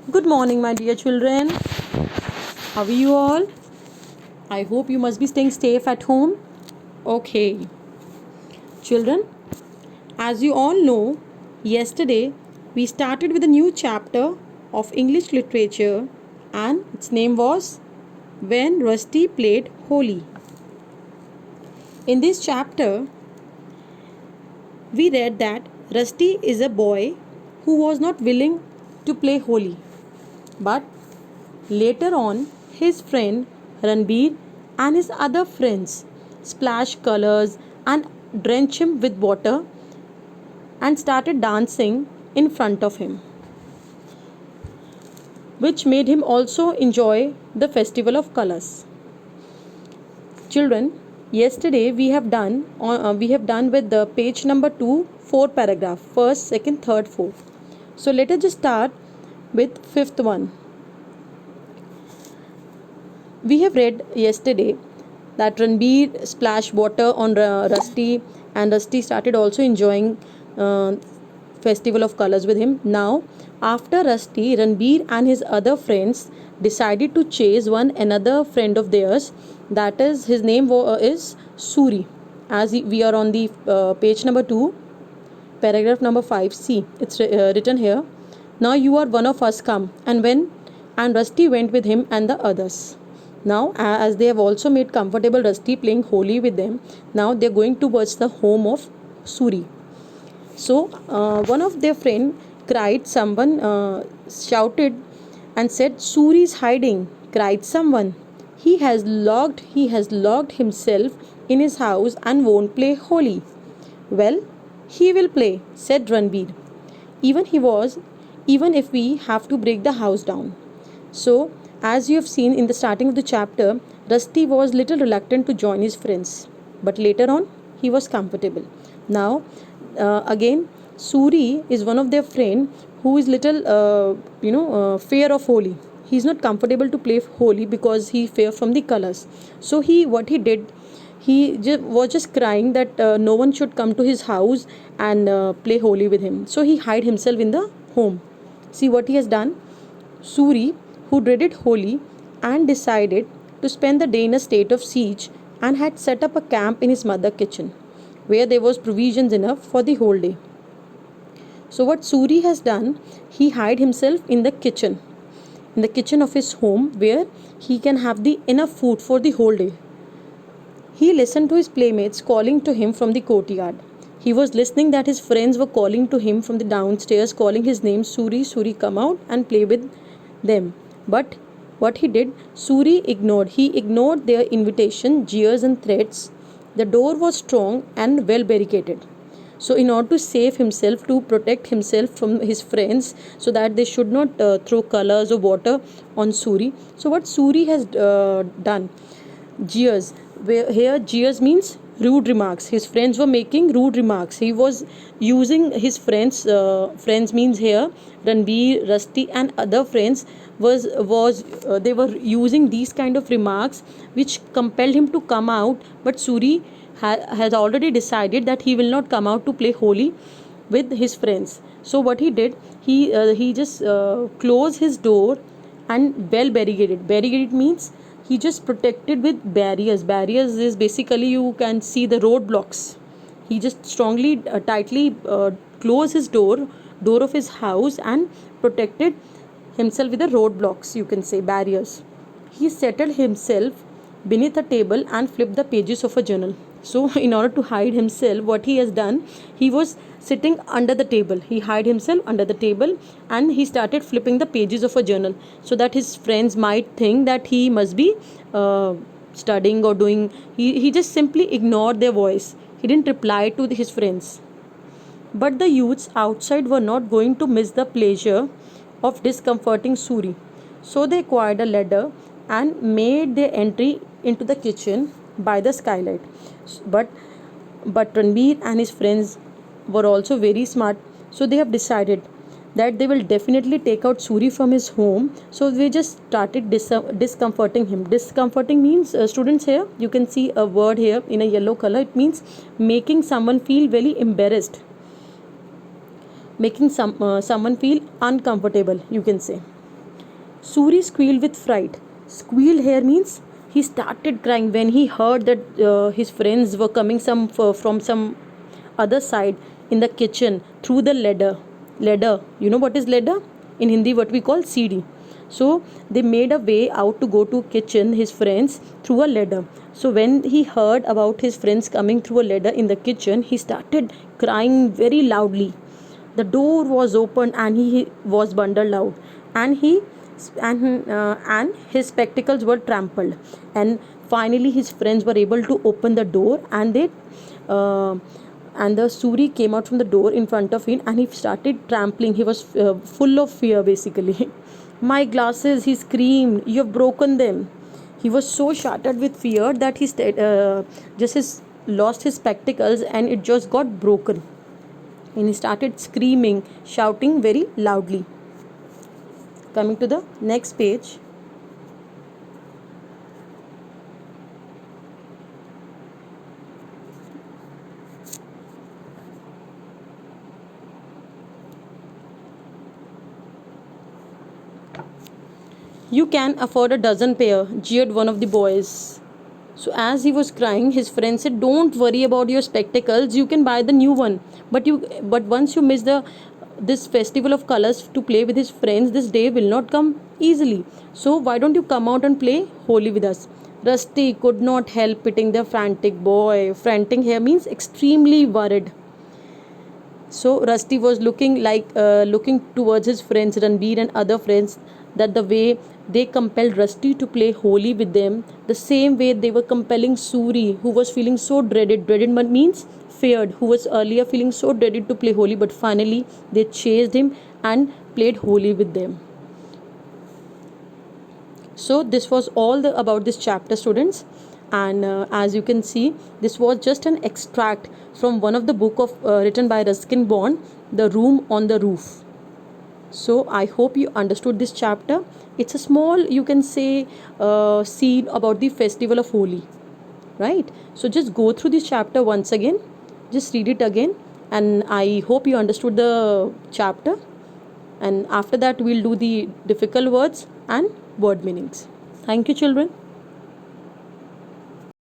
Good morning, my dear children. How are you all? I hope you must be staying safe at home. Okay, children, as you all know, yesterday we started with a new chapter of English literature, and its name was When Rusty Played Holy. In this chapter, we read that Rusty is a boy who was not willing to play holy, but later on, his friend Ranbir and his other friends splashed colors and drenched him with water and started dancing in front of him, which made him also enjoy the festival of colors. Children, yesterday we have done with the page number 2, 4 paragraph, first, second, third, fourth. So let us just start with fifth one. We have read yesterday that Ranbir splashed water on Rusty, and Rusty started also enjoying festival of colors with him. Now, after Rusty, Ranbir and his other friends decided to chase one another friend of theirs. That is, his name is Suri. As we are on the page number 2, paragraph number 5. See, it's written here. Now you are one of us, come. And Rusty went with him and the others. Now, as they have also made comfortable Rusty playing holy with them, now they are going towards the home of Suri. So, one of their friend cried, someone shouted and said, Suri is hiding, cried someone. He has locked himself in his house and won't play holy. Well, he will play, said Ranbir. Even he was, even if we have to break the house down. So, as you have seen in the starting of the chapter, Rusty was little reluctant to join his friends, but later on he was comfortable. Now, again, Suri is one of their friend who is little, fear of Holi. He is not comfortable to play Holi because he fear from the colors. So what he did, he was just crying that no one should come to his house and play Holi with him. So he hide himself in the home. See what he has done. Suri, who dreaded Holi and decided to spend the day in a state of siege, and had set up a camp in his mother's kitchen, where there was provisions enough for the whole day. So what Suri has done, he hide himself in the kitchen of his home, where he can have the enough food for the whole day. He listened to his playmates calling to him from the courtyard. He was listening that his friends were calling to him from the downstairs, calling his name, Suri, Suri, come out and play with them. But what he did, Suri ignored. He ignored their invitation, jeers and threats. The door was strong and well barricaded. So in order to save himself, to protect himself from his friends, so that they should not throw colors or water on Suri. So what Suri has done, jeers, where here jeers means rude remarks. His friends were making rude remarks. He was using his friends means here Ranbir, Rusty and other friends was they were using these kind of remarks which compelled him to come out. But Suri has already decided that he will not come out to play Holi with his friends. So what he did, he just closed his door and well barricaded. Barricaded means he just protected with barriers is basically, you can see the roadblocks. He just strongly tightly closed his door of his house and protected himself with the roadblocks, you can say barriers. He settled himself beneath a table and flipped the pages of a journal. So in order to hide himself, what he has done, he was sitting under the table. He hid himself under the table and he started flipping the pages of a journal, so that his friends might think that he must be studying or doing. He just simply ignored their voice. He didn't reply to his friends. But the youths outside were not going to miss the pleasure of discomforting Suri. So they acquired a ladder and made their entry into the kitchen by the skylight. But Ranbir and his friends were also very smart, so they have decided that they will definitely take out Suri from his home. So they just started discomforting him. Discomforting means, students, here you can see a word here in a yellow color. It means making someone feel very embarrassed, making someone feel uncomfortable, you can say. Suri squealed with fright. Squealed here means he started crying when he heard that his friends were coming from some other side in the kitchen through the ladder. Ladder, you know what is ladder? In Hindi, what we call CD. So they made a way out to go to kitchen, his friends, through a ladder. So when he heard about his friends coming through a ladder in the kitchen, he started crying very loudly. The door was opened and he was bundled out, and and his spectacles were trampled. And finally his friends were able to open the door, and they uh, and the Suri came out from the door in front of him, and he started trampling. He was full of fear basically. My glasses, he screamed, you have broken them. He was so shattered with fear that he just lost his spectacles, and it just got broken, and he started screaming, shouting very loudly. Coming to the next page. You can afford a dozen pair, jeered one of the boys. So as he was crying, his friend said, "Don't worry about your spectacles. You can buy the new one. But once you miss this festival of colors to play with his friends, this day will not come easily. So why don't you come out and play Holi with us?" Rusty could not help pitying the frantic boy. Frantic here means extremely worried. So Rusty was looking towards his friends Ranbir and other friends, that the way they compelled Rusty to play Holi with them, the same way they were compelling Suri, who was feeling so dreaded. Dreaded means feared, who was earlier feeling so dreaded to play Holi, but finally they chased him and played Holi with them. So this was all about this chapter, students. And as you can see, this was just an extract from one of the book of written by Ruskin Bond, The Room on the Roof. So I hope you understood this chapter. It's a small, you can say, scene about the festival of Holi, right? So just go through this chapter once again, just read it again, and I hope you understood the chapter. And after that we'll do the difficult words and word meanings. Thank you, children.